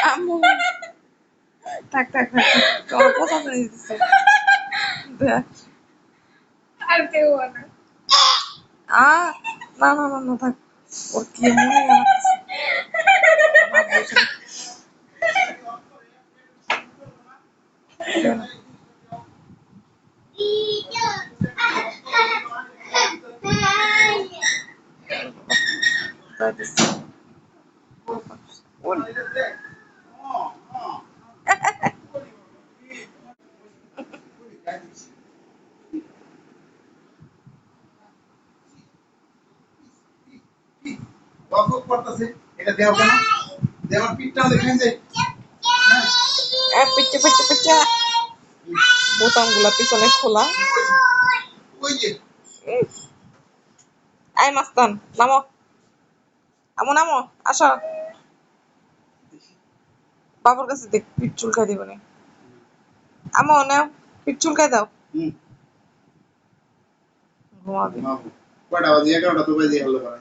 আম্মু থাক থাক থাক তোমার পছন্দ দিতেছে আর কেউ না না না না না থাক ওর কি মনে এটা দেও কেন দেওয়ার পিঠটা দেখেন যে পিচ্চা পিচ্চা পিচ্চা বোতাম গুলা পিছনে খোলা ওই যে আই মাস্তান নামো আমো নামো আসো বাবুর কাছে দেখ পিঠ চুলকাই দিব না আমো নাও পিঠ চুলকাই দাও ঘুমাবি কয়টা বাজে 11টা তো বাজে হলো না